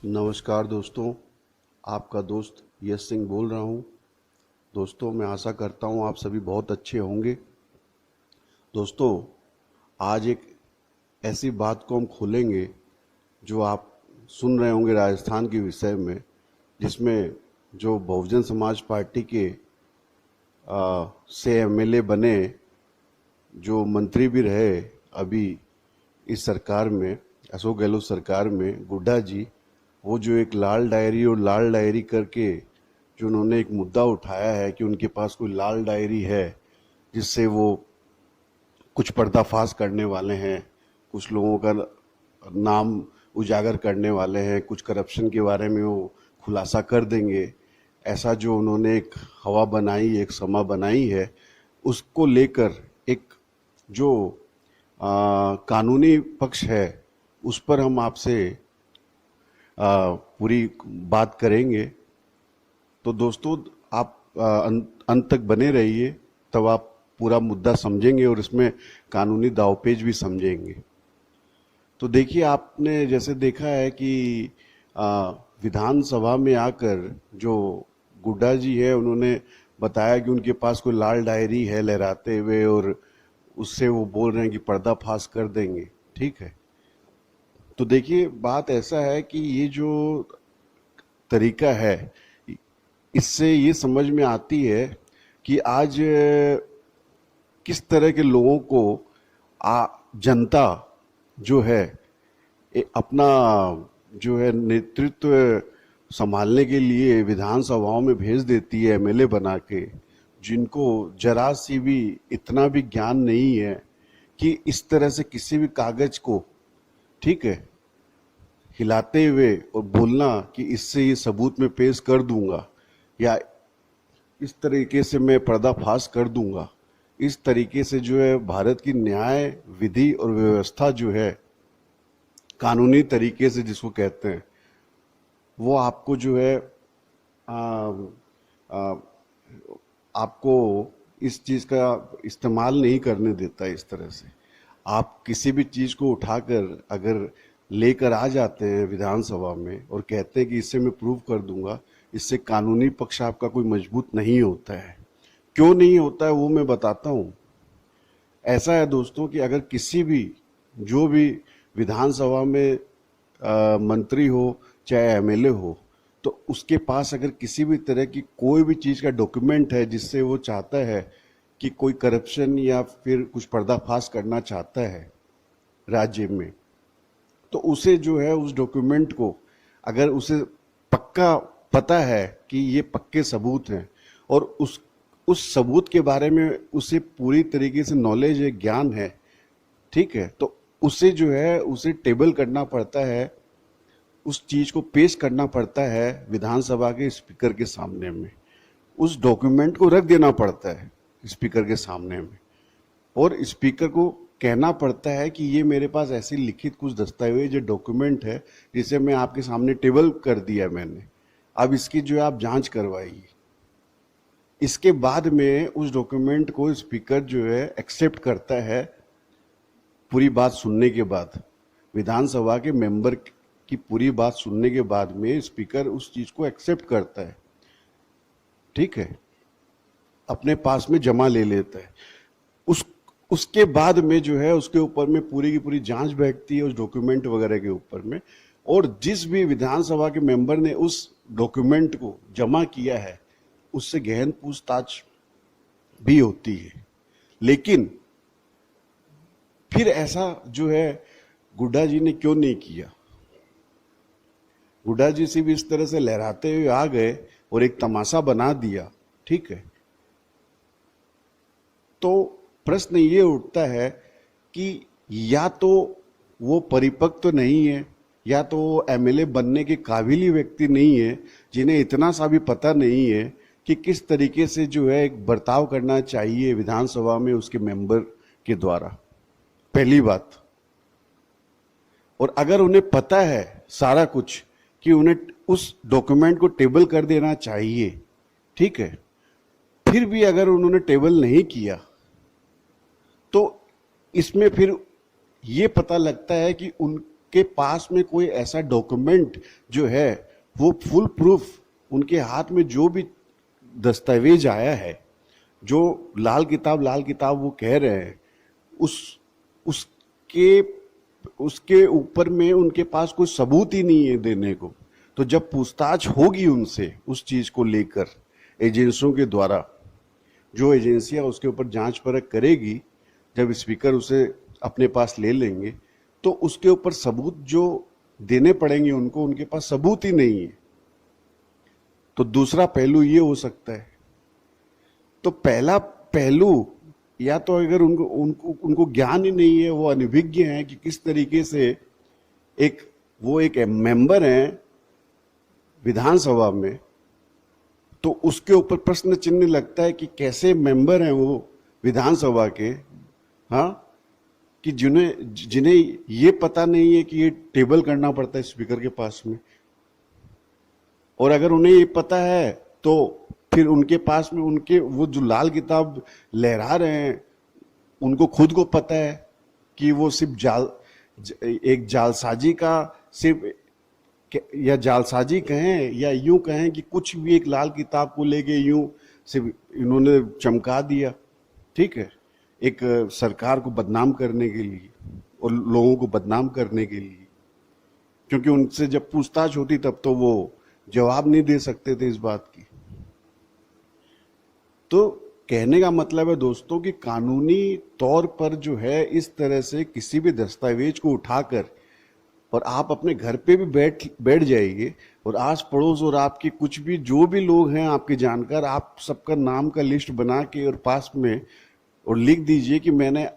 नमस्कार दोस्तों, आपका दोस्त यश सिंह बोल रहा हूँ। दोस्तों, मैं आशा करता हूँ आप सभी बहुत अच्छे होंगे। दोस्तों, आज एक ऐसी बात को हम खोलेंगे जो आप सुन रहे होंगे राजस्थान के विषय में, जिसमें जो बहुजन समाज पार्टी के से एमएलए बने, जो मंत्री भी रहे अभी इस सरकार में, अशोक गहलोत सरकार में, गुड्डा जी, वो जो एक लाल डायरी और लाल डायरी करके जो उन्होंने एक मुद्दा उठाया है कि उनके पास कोई लाल डायरी है जिससे वो कुछ पर्दाफाश करने वाले हैं, कुछ लोगों का नाम उजागर करने वाले हैं, कुछ करप्शन के बारे में वो खुलासा कर देंगे। ऐसा जो उन्होंने एक हवा बनाई, एक समा बनाई है, उसको लेकर एक जो कानूनी पक्ष है उस पर हम आपसे पूरी बात करेंगे। तो दोस्तों, आप अंत तक बने रहिए, तब आप पूरा मुद्दा समझेंगे और इसमें कानूनी दावपेच भी समझेंगे। तो देखिए, आपने जैसे देखा है कि विधानसभा में आकर जो गुड्डा जी है, उन्होंने बताया कि उनके पास कोई लाल डायरी है लहराते हुए, और उससे वो बोल रहे हैं कि पर्दाफाश कर देंगे। ठीक है, तो देखिए, बात ऐसा है कि ये जो तरीका है, इससे ये समझ में आती है कि आज किस तरह के लोगों को जनता जो है अपना जो है नेतृत्व संभालने के लिए विधानसभाओं में भेज देती है एमएलए बना के, जिनको जरा सी भी इतना भी ज्ञान नहीं है कि इस तरह से किसी भी कागज को, ठीक है, हिलाते हुए और बोलना कि इससे ये सबूत में पेश कर दूंगा या इस तरीके से मैं पर्दाफाश कर दूंगा। इस तरीके से जो है भारत की न्याय विधि और व्यवस्था जो है, कानूनी तरीके से जिसको कहते हैं, वो आपको जो है आपको इस चीज़ का इस्तेमाल नहीं करने देता। इस तरह से आप किसी भी चीज़ को उठाकर अगर लेकर आ जाते हैं विधानसभा में और कहते हैं कि इससे मैं प्रूव कर दूंगा, इससे कानूनी पक्ष आपका कोई मजबूत नहीं होता है। क्यों नहीं होता है वो मैं बताता हूँ। ऐसा है दोस्तों कि अगर किसी भी जो भी विधानसभा में मंत्री हो चाहे एमएलए हो, तो उसके पास अगर किसी भी तरह की कोई भी चीज़ का डॉक्यूमेंट है जिससे वो चाहता है कि कोई करप्शन या फिर कुछ पर्दाफाश करना चाहता है राज्य में, तो उसे जो है उस डॉक्यूमेंट को, अगर उसे पक्का पता है कि ये पक्के सबूत हैं और उस सबूत के बारे में उसे पूरी तरीके से नॉलेज है, ज्ञान है, ठीक है, तो उसे जो है उसे टेबल करना पड़ता है, उस चीज को पेश करना पड़ता है विधानसभा के स्पीकर के सामने में। उस डॉक्यूमेंट को रख देना पड़ता है स्पीकर के सामने में, और स्पीकर को कहना पड़ता है कि ये मेरे पास ऐसी लिखित कुछ दस्तावेज या डॉक्यूमेंट है जिसे मैं आपके सामने टेबल कर दिया मैंने, अब इसकी जो है आप जांच करवाइए। इसके बाद में उस डॉक्यूमेंट को स्पीकर जो है एक्सेप्ट करता है। पूरी बात सुनने के बाद, विधानसभा के मेंबर की पूरी बात सुनने के बाद में स्पीकर उस चीज को एक्सेप्ट करता है, ठीक है, अपने पास में जमा ले लेता है। उसके बाद में जो है उसके ऊपर में पूरी की पूरी जांच बैठती है उस डॉक्यूमेंट वगैरह के ऊपर में, और जिस भी विधानसभा के मेंबर ने उस डॉक्यूमेंट को जमा किया है उससे गहन पूछताछ भी होती है। लेकिन फिर ऐसा जो है गुड्डा जी ने क्यों नहीं किया? गुड्डा जी सिर्फ इस तरह से लहराते हुए आ गए और एक तमाशा बना दिया, ठीक है। तो प्रश्न ये उठता है कि या तो वो परिपक्व तो नहीं है, या तो वो एमएलए बनने के काबिल ही व्यक्ति नहीं है, जिन्हें इतना सा भी पता नहीं है कि किस तरीके से जो है एक बर्ताव करना चाहिए विधानसभा में उसके मेंबर के द्वारा, पहली बात। और अगर उन्हें पता है सारा कुछ कि उन्हें उस डॉक्यूमेंट को टेबल कर देना चाहिए, ठीक है, फिर भी अगर उन्होंने टेबल नहीं किया, तो इसमें फिर ये पता लगता है कि उन उनके पास में कोई ऐसा डॉक्यूमेंट जो है वो फुल प्रूफ, उनके हाथ में जो भी दस्तावेज आया है, जो लाल किताब वो कह रहे हैं, उस उसके उसके ऊपर में उनके पास कोई सबूत ही नहीं है देने को। तो जब पूछताछ होगी उनसे उस चीज को लेकर एजेंसियों के द्वारा, जो एजेंसियां उसके ऊपर जांच परख करेगी, जब स्पीकर उसे अपने पास ले लेंगे तो उसके ऊपर सबूत जो देने पड़ेंगे उनको, उनके पास सबूत ही नहीं है। तो दूसरा पहलू ये हो सकता है। तो पहला पहलू, या तो अगर उनको उनको उनको ज्ञान ही नहीं है, वो अनभिज्ञ हैं कि किस तरीके से वो एक मेंबर हैं विधानसभा में, तो उसके ऊपर प्रश्न चिन्ह लगता है कि कैसे मेंबर हैं वो विधानसभा के, हाँ, कि जिन्हें ये पता नहीं है कि ये टेबल करना पड़ता है स्पीकर के पास में। और अगर उन्हें ये पता है तो फिर उनके पास में उनके वो जो लाल किताब लहरा रहे हैं, उनको खुद को पता है कि वो सिर्फ एक जालसाजी का सिर्फ, या जालसाजी कहें या यूं कहें कि कुछ भी एक लाल किताब को लेके यूं सिर्फ इन्होंने चमका दिया, ठीक है, एक सरकार को बदनाम करने के लिए और लोगों को बदनाम करने के लिए। क्योंकि उनसे जब पूछताछ होती तब तो वो जवाब नहीं दे सकते थे इस बात की। तो कहने का मतलब है दोस्तों कि कानूनी तौर पर जो है इस तरह से किसी भी दस्तावेज को उठाकर, और आप अपने घर पे भी बैठ जाइए और आस पड़ोस और आपके कुछ भी जो भी लोग हैं आपके जानकार, आप सबका नाम का लिस्ट बना के और पास में और लिख दीजिए कि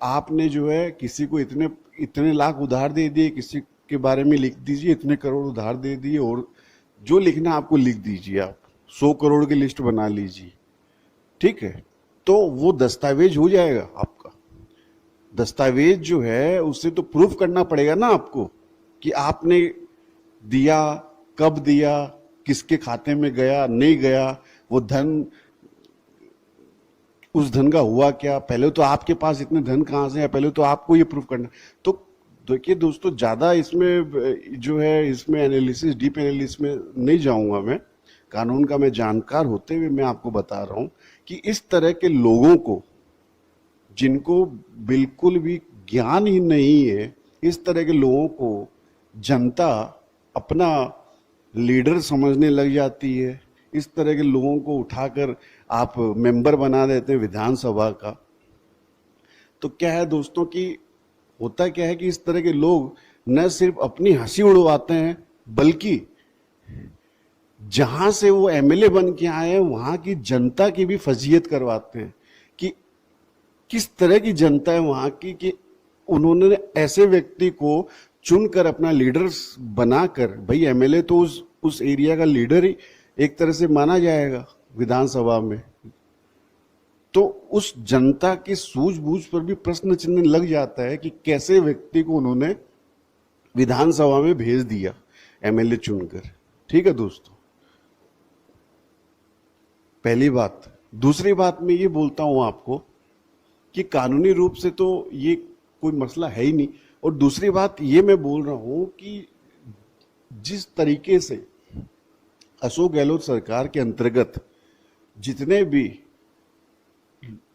आपने जो है किसी को इतने लाख उधार दे दिए, किसी के बारे में लिख दीजिए इतने करोड़ उधार दे दिए, और जो लिखना आपको लिख दीजिए, आप 100 करोड़ की लिस्ट बना लीजिए, ठीक है। तो वो दस्तावेज हो जाएगा आपका। दस्तावेज जो है उससे तो प्रूफ करना पड़ेगा ना आपको कि आपने दिया, कब दिया, किसके खाते में गया, नहीं गया, वो धन, उस धन का हुआ क्या, पहले तो आपके पास इतने धन कहां से है, पहले तो आपको ये प्रूफ करना। तो देखिए दोस्तों, ज्यादा इसमें जो है इसमें एनालिसिस, डीप एनालिसिस में नहीं जाऊंगा मैं, कानून का मैं जानकार होते हुए मैं आपको बता रहा हूं कि इस तरह के लोगों को, जिनको बिल्कुल भी ज्ञान ही नहीं है, इस तरह के लोगों को जनता अपना लीडर समझने लग जाती है। इस तरह के लोगों को उठाकर आप मेंबर बना देते हैं विधानसभा का। तो क्या है दोस्तों कि होता क्या है कि इस तरह के लोग न सिर्फ अपनी हंसी उड़वाते हैं, बल्कि जहां से वो एमएलए बन के आए हैं वहां की जनता की भी फजीयत करवाते हैं कि किस तरह की जनता है वहां की, कि उन्होंने ऐसे व्यक्ति को चुनकर अपना लीडर बनाकर, भाई एमएलए तो उस एरिया का लीडर ही एक तरह से माना जाएगा विधानसभा में, तो उस जनता की सूझबूझ पर भी प्रश्न चिन्ह लग जाता है कि कैसे व्यक्ति को उन्होंने विधानसभा में भेज दिया एमएलए चुनकर। ठीक है दोस्तों, पहली बात। दूसरी बात मैं ये बोलता हूं आपको कि कानूनी रूप से तो ये कोई मसला है ही नहीं, और दूसरी बात ये मैं बोल रहा हूं कि जिस तरीके से अशोक गहलोत सरकार के अंतर्गत जितने भी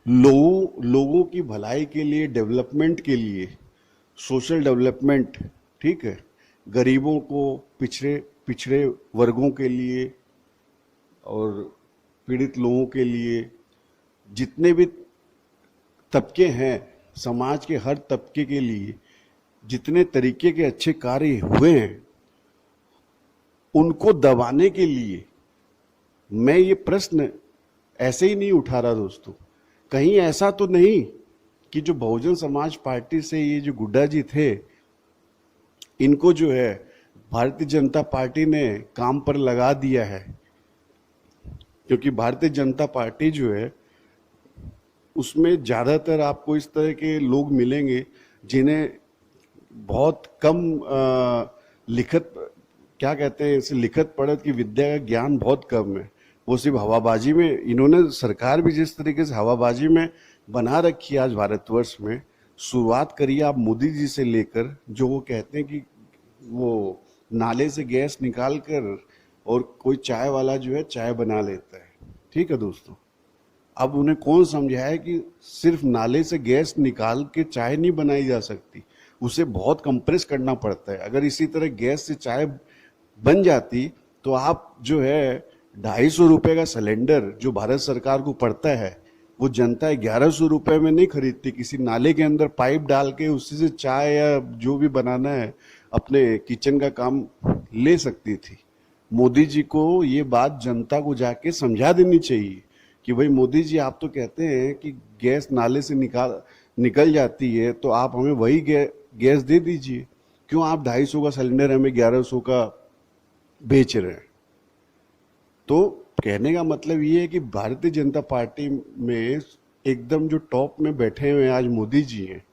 लोगों की भलाई के लिए, डेवलपमेंट के लिए, सोशल डेवलपमेंट, ठीक है, गरीबों को, पिछड़े वर्गों के लिए और पीड़ित लोगों के लिए, जितने भी तबके हैं समाज के, हर तबके के लिए जितने तरीके के अच्छे कार्य हुए हैं, उनको दबाने के लिए मैं ये प्रश्न ऐसे ही नहीं उठा रहा दोस्तों। कहीं ऐसा तो नहीं कि जो बहुजन समाज पार्टी से ये जो गुड्डा जी थे, इनको जो है भारतीय जनता पार्टी ने काम पर लगा दिया है, क्योंकि भारतीय जनता पार्टी जो है उसमें ज्यादातर आपको इस तरह के लोग मिलेंगे जिन्हें बहुत कम लिखत, क्या कहते हैं इसे, लिखत पढ़त की विद्या का ज्ञान बहुत कम है। वो सिर्फ हवाबाजी में, इन्होंने सरकार भी जिस तरीके से हवाबाजी में बना रखी है आज भारतवर्ष में, शुरुआत करिए आप मोदी जी से लेकर, जो वो कहते हैं कि वो नाले से गैस निकाल कर और कोई चाय वाला जो है चाय बना लेता है। ठीक है दोस्तों, अब उन्हें कौन समझाए कि सिर्फ नाले से गैस निकाल के चाय नहीं बनाई जा सकती, उसे बहुत कंप्रेस करना पड़ता है। अगर इसी तरह गैस से चाय बन जाती तो आप जो है 250 रुपये का सिलेंडर जो भारत सरकार को पड़ता है, वो जनता 1100 रुपये में नहीं खरीदती। किसी नाले के अंदर पाइप डाल के उसी से चाय या जो भी बनाना है अपने किचन का काम ले सकती थी। मोदी जी को ये बात जनता को जाके समझा देनी चाहिए कि भाई मोदी जी, आप तो कहते हैं कि गैस नाले से निकल जाती है, तो आप हमें वही गैस दे दीजिए। क्यों आप 250 का सिलेंडर हमें 1100 का बेच रहे हैं? तो कहने का मतलब ये है कि भारतीय जनता पार्टी में एकदम जो टॉप में बैठे हुए आज मोदी जी हैं,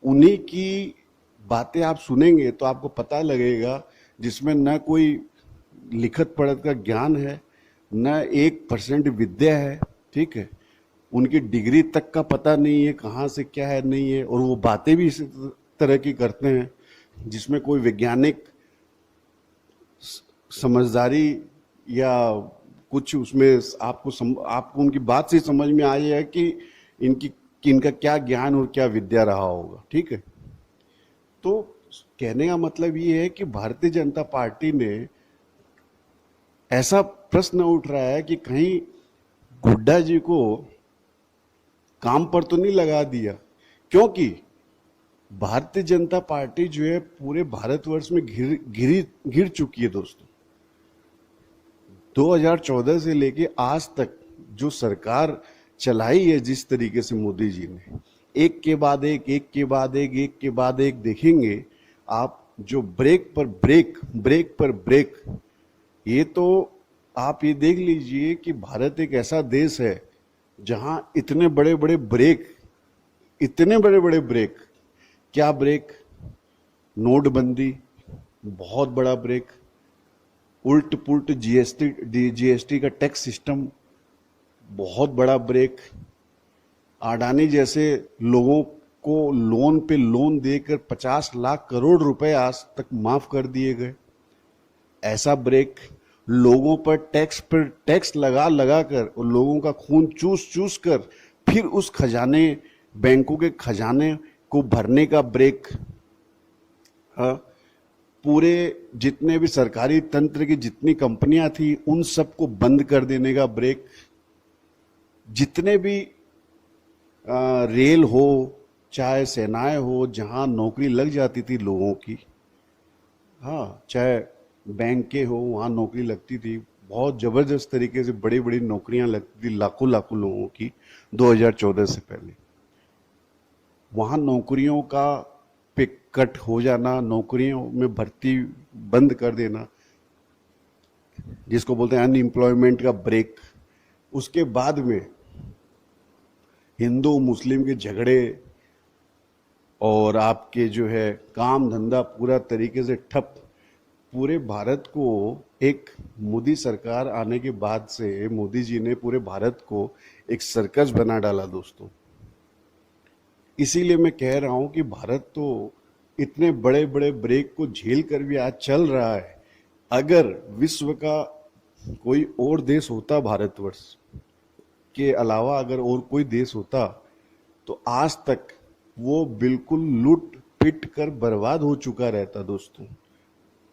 उन्हीं की बातें आप सुनेंगे तो आपको पता लगेगा, जिसमें न कोई लिखत पढ़त का ज्ञान है, न 1% विद्या है। ठीक है, उनकी डिग्री तक का पता नहीं है कहाँ से क्या है नहीं है, और वो बातें भी इसी तरह की करते हैं जिसमें कोई वैज्ञानिक समझदारी या कुछ उसमें आपको उनकी बात से समझ में आ जाए कि इनका क्या ज्ञान और क्या विद्या रहा होगा। ठीक है, तो कहने का मतलब ये है कि भारतीय जनता पार्टी ने ऐसा प्रश्न उठ रहा है कि कहीं हुड्डा जी को काम पर तो नहीं लगा दिया, क्योंकि भारतीय जनता पार्टी जो है पूरे भारतवर्ष में घिर चुकी है दोस्तों। 2014 से लेके आज तक जो सरकार चलाई है जिस तरीके से मोदी जी ने, एक के बाद एक देखेंगे आप, जो ब्रेक पर ब्रेक, ये तो आप ये देख लीजिए कि भारत एक ऐसा देश है जहां इतने बड़े बड़े ब्रेक, क्या ब्रेक? नोटबंदी बहुत बड़ा ब्रेक, उल्ट पुल्ट जीएसटी का टैक्स सिस्टम बहुत बड़ा ब्रेक, अडानी जैसे लोगों को लोन पे लोन देकर 50 लाख करोड़ रुपए आज तक माफ कर दिए गए, ऐसा ब्रेक। लोगों पर टैक्स लगा कर और लोगों का खून चूस कर फिर उस बैंकों के खजाने को भरने का ब्रेक। पूरे जितने भी सरकारी तंत्र की जितनी कंपनियां थी उन सबको बंद कर देने का ब्रेक। जितने भी रेल हो चाहे सेनाएं हो जहां नौकरी लग जाती थी लोगों की, हाँ, चाहे बैंकें हो वहाँ नौकरी लगती थी, बहुत ज़बरदस्त तरीके से बड़ी बड़ी नौकरियां लगती थी लाखों लोगों की 2014 से पहले। वहाँ नौकरियों का पे कट हो जाना, नौकरियों में भर्ती बंद कर देना, जिसको बोलते हैं अनएम्प्लॉयमेंट का ब्रेक। उसके बाद में हिंदू मुस्लिम के झगड़े और आपके जो है काम धंधा पूरा तरीके से ठप। पूरे भारत को एक मोदी सरकार आने के बाद से मोदी जी ने पूरे भारत को एक सर्कस बना डाला दोस्तों। इसीलिए मैं कह रहा हूं कि भारत तो इतने बड़े बड़े ब्रेक को झेल कर भी आज चल रहा है। अगर विश्व का कोई और देश होता, भारतवर्ष के अलावा अगर और कोई देश होता, तो आज तक वो बिल्कुल लूट पिट कर बर्बाद हो चुका रहता दोस्तों।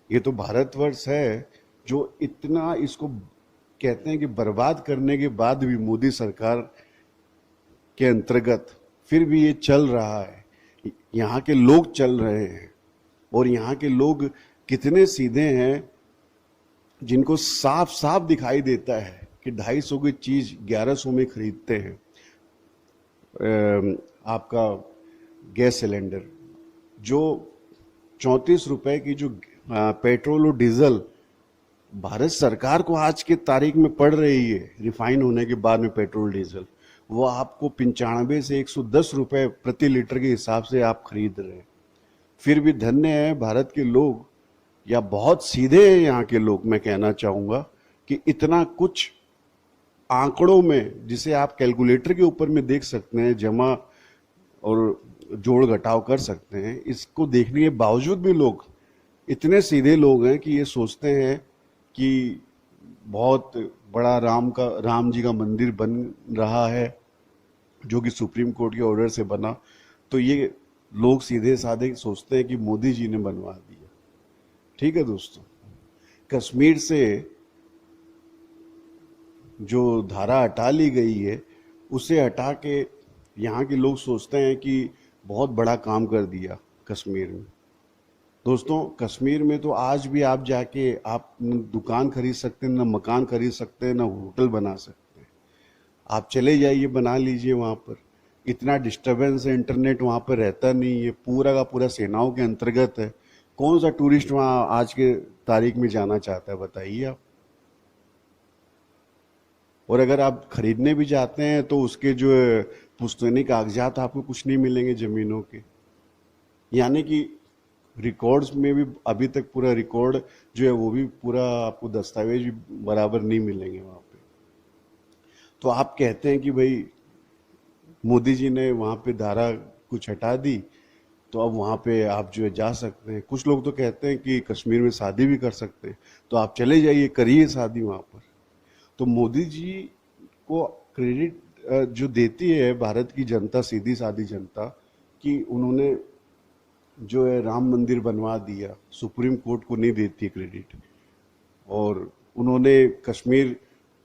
ये तो भारतवर्ष है जो इतना इसको कहते हैं कि बर्बाद करने के बाद भी मोदी सरकार के अंतर्गत फिर भी ये चल रहा है। यहाँ के लोग चल रहे हैं, और यहाँ के लोग कितने सीधे हैं जिनको साफ साफ दिखाई देता है कि 250 की चीज 1100 में खरीदते हैं। आपका गैस सिलेंडर जो 34 रुपए की जो पेट्रोल और डीजल भारत सरकार को आज के तारीख में पड़ रही है, रिफाइन होने के बाद में पेट्रोल डीजल, वो आपको 95 से 110 रुपए प्रति लीटर के हिसाब से आप खरीद रहे हैं। फिर भी धन्य है भारत के लोग, या बहुत सीधे हैं यहाँ के लोग। मैं कहना चाहूंगा कि इतना कुछ आंकड़ों में, जिसे आप कैलकुलेटर के ऊपर में देख सकते हैं, जमा और जोड़ घटाव कर सकते हैं, इसको देखने के बावजूद भी लोग इतने सीधे लोग हैं कि ये सोचते हैं कि बहुत बड़ा राम जी का मंदिर बन रहा है, जो कि सुप्रीम कोर्ट के ऑर्डर से बना, तो ये लोग सीधे साधे सोचते हैं कि मोदी जी ने बनवा दिया। ठीक है दोस्तों, कश्मीर से जो धारा हटा ली गई है, उसे हटा के यहाँ के लोग सोचते हैं कि बहुत बड़ा काम कर दिया कश्मीर में। दोस्तों, कश्मीर में तो आज भी आप जाके आप न दुकान खरीद सकते हैं, न मकान खरीद सकते हैं, न होटल बना सकते हैं। आप चले जाइए, बना लीजिए वहाँ पर। इतना डिस्टरबेंस है, इंटरनेट वहाँ पर रहता नहीं है, पूरा का पूरा सेनाओं के अंतर्गत है। कौन सा टूरिस्ट वहाँ आज के तारीख में जाना चाहता है, बताइए आप। और अगर आप खरीदने भी जाते हैं तो उसके जो पुश्तैनी कागजात आपको कुछ नहीं मिलेंगे जमीनों के। यानी कि रिकॉर्ड्स में भी अभी तक पूरा रिकॉर्ड जो है वो भी पूरा आपको दस्तावेज भी बराबर नहीं मिलेंगे वहाँ पे। तो आप कहते हैं कि भाई मोदी जी ने वहाँ पे धारा कुछ हटा दी, तो अब वहाँ पे आप जो है जा सकते हैं। कुछ लोग तो कहते हैं कि कश्मीर में शादी भी कर सकते हैं, तो आप चले जाइए, करिए शादी वहाँ पर। तो मोदी जी को क्रेडिट जो देती है भारत की जनता, सीधी सादी जनता, कि उन्होंने जो है राम मंदिर बनवा दिया, सुप्रीम कोर्ट को नहीं देती क्रेडिट। और उन्होंने कश्मीर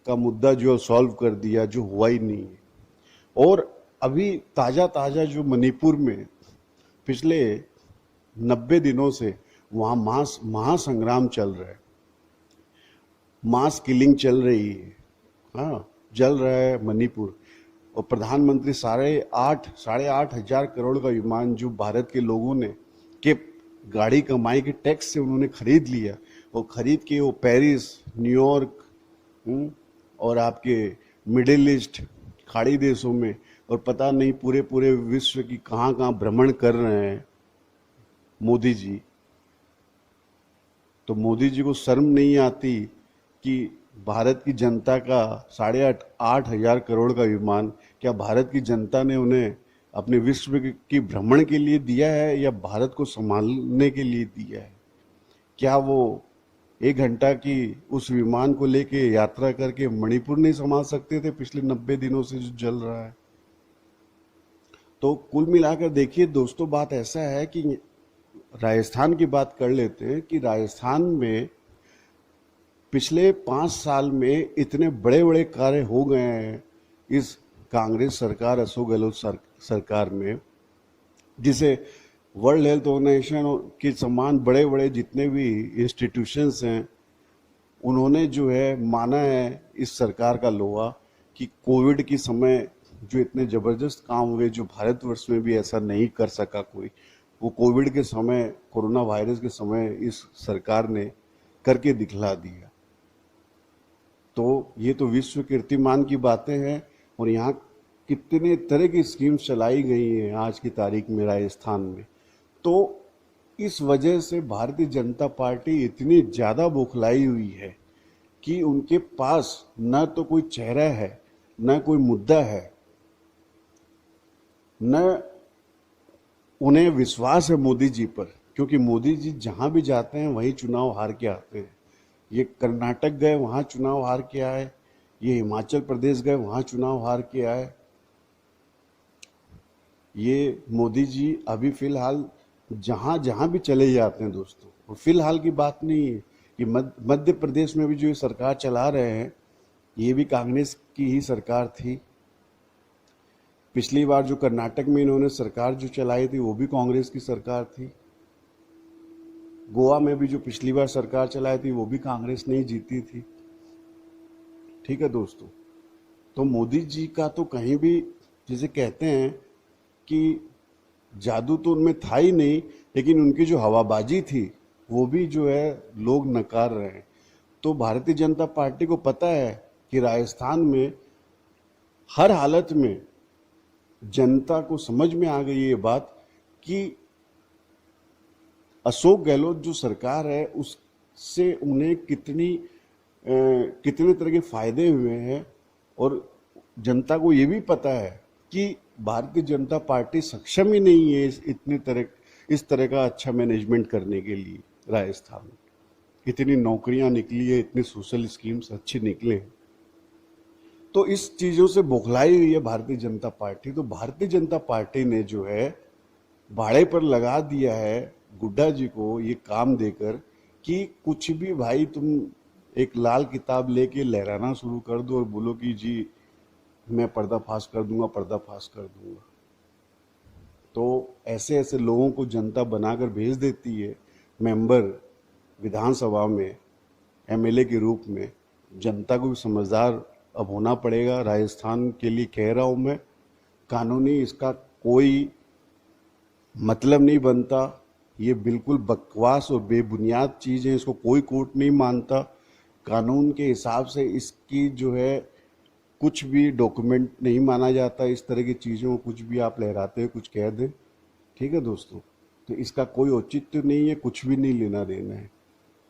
का मुद्दा जो सॉल्व कर दिया, जो हुआ ही नहीं है। और अभी ताजा ताजा जो मणिपुर में पिछले 90 दिनों से वहाँ महासंग्राम चल रहा है, मास किलिंग चल रही है, हाँ जल रहा है मणिपुर। और प्रधानमंत्री साढ़े आठ हजार करोड़ का विमान जो भारत के लोगों ने के गाड़ी कमाई के टैक्स से उन्होंने खरीद लिया, और खरीद के वो पेरिस, न्यूयॉर्क और आपके मिडिल ईस्ट, खाड़ी देशों में, और पता नहीं पूरे पूरे विश्व की कहाँ कहाँ भ्रमण कर रहे हैं मोदी जी। तो मोदी जी को शर्म नहीं आती कि भारत की जनता का 8,500 करोड़ का विमान, क्या भारत की जनता ने उन्हें अपने विश्व की भ्रमण के लिए दिया है या भारत को संभालने के लिए दिया है? क्या वो 1 घंटा की उस विमान को लेके यात्रा करके मणिपुर नहीं संभाल सकते थे पिछले 90 दिनों से जो चल रहा है? तो कुल मिलाकर देखिए दोस्तों, बात ऐसा है कि राजस्थान की बात कर लेते हैं कि राजस्थान में पिछले 5 साल में इतने बड़े बड़े कार्य हो गए हैं इस कांग्रेस सरकार, अशोक गहलोत सरकार में, जिसे वर्ल्ड हेल्थ ऑर्गेनाइजेशन के समान बड़े बड़े जितने भी इंस्टीट्यूशंस हैं, उन्होंने जो है माना है इस सरकार का लोहा कि कोविड के समय जो इतने ज़बरदस्त काम हुए, जो भारतवर्ष में भी ऐसा नहीं कर सका कोई, वो कोविड के समय, कोरोना वायरस के समय इस सरकार ने करके दिखला दिया। तो ये तो विश्व कीर्तिमान की बातें हैं। और यहाँ कितने तरह की स्कीम्स चलाई गई हैं आज की तारीख में राजस्थान में। तो इस वजह से भारतीय जनता पार्टी इतनी ज़्यादा बौखलाई हुई है कि उनके पास न तो कोई चेहरा है, न कोई मुद्दा है, न उन्हें विश्वास है मोदी जी पर, क्योंकि मोदी जी जहाँ भी जाते हैं वहीं चुनाव हार के आते हैं। ये कर्नाटक गए, वहाँ चुनाव हार के आए, ये हिमाचल प्रदेश गए, वहाँ चुनाव हार के आए। ये मोदी जी अभी फिलहाल जहाँ जहाँ भी चले जाते हैं दोस्तों, और फिलहाल की बात नहीं है कि मध्य प्रदेश में भी जो ये सरकार चला रहे हैं, ये भी कांग्रेस की ही सरकार थी। पिछली बार जो कर्नाटक में इन्होंने सरकार जो चलाई थी वो भी कांग्रेस की सरकार थी। गोवा में भी जो पिछली बार सरकार चलाई थी वो भी कांग्रेस ने ही जीती थी। ठीक है दोस्तों, तो मोदी जी का तो कहीं भी, जिसे कहते हैं कि जादू तो उनमें था ही नहीं, लेकिन उनकी जो हवाबाजी थी वो भी जो है लोग नकार रहे हैं। तो भारतीय जनता पार्टी को पता है कि राजस्थान में हर हालत में जनता को समझ में आ गई ये बात कि अशोक गहलोत जो सरकार है उससे उन्हें कितने तरह के फायदे हुए हैं। और जनता को ये भी पता है कि भारतीय जनता पार्टी सक्षम ही नहीं है इस तरह का अच्छा मैनेजमेंट करने के लिए। राजस्थान में। इतनी नौकरियां निकली है, इतनी सोशल स्कीम्स अच्छी निकले हैं। तो इस चीजों से बौखलाई हुई है भारतीय जनता पार्टी। तो भारतीय जनता पार्टी ने जो है भाड़े पर लगा दिया है गुड्डा जी को ये काम देकर कि कुछ भी भाई तुम एक लाल किताब लेके लहराना शुरू कर दो और बोलो कि जी मैं पर्दाफाश कर दूंगा, पर्दाफाश कर दूंगा। तो ऐसे ऐसे लोगों को जनता बनाकर भेज देती है मेंबर विधानसभा में, एमएलए के रूप में। जनता को भी समझदार अब होना पड़ेगा। राजस्थान के लिए कह रहा हूं मैं, कानूनी इसका कोई मतलब नहीं बनता। ये बिल्कुल बकवास और बेबुनियाद चीज है, इसको कोई कोर्ट नहीं मानता। कानून के हिसाब से इसकी जो है कुछ भी डॉक्यूमेंट नहीं माना जाता। इस तरह की चीज़ों को कुछ भी आप लहराते हैं, कुछ कह दें, ठीक है दोस्तों। तो इसका कोई औचित्य नहीं है, कुछ भी नहीं लेना देना है।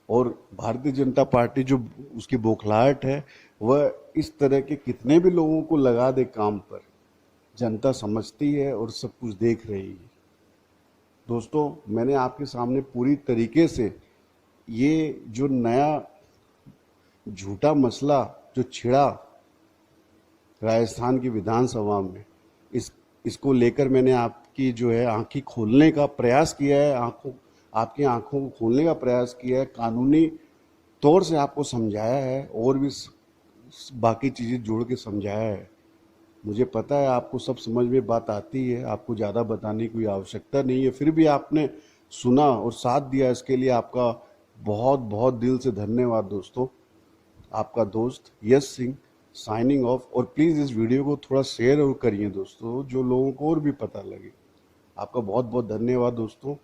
और भारतीय जनता पार्टी जो उसकी बौखलाहट है वह इस तरह के कितने भी लोगों को लगा दे काम पर, जनता समझती है और सब कुछ देख रही है। दोस्तों, मैंने आपके सामने पूरी तरीके से ये जो नया झूठा मसला जो छिड़ा राजस्थान की विधानसभा में, इसको लेकर मैंने आपकी जो है आंखें खोलने का प्रयास किया है, आपकी आंखों को खोलने का प्रयास किया है, कानूनी तौर से आपको समझाया है और भी बाकी चीज़ें जोड़ के समझाया है। मुझे पता है आपको सब समझ में बात आती है, आपको ज़्यादा बताने की कोई आवश्यकता नहीं है, फिर भी आपने सुना और साथ दिया, इसके लिए आपका बहुत बहुत दिल से धन्यवाद दोस्तों। आपका दोस्त यश सिंह साइनिंग ऑफ। और प्लीज़ इस वीडियो को थोड़ा शेयर और करिए दोस्तों, जो लोगों को और भी पता लगे। आपका बहुत बहुत धन्यवाद दोस्तों।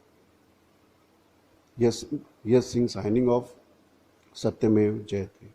यश सिंह साइनिंग ऑफ। सत्यमेव जयते।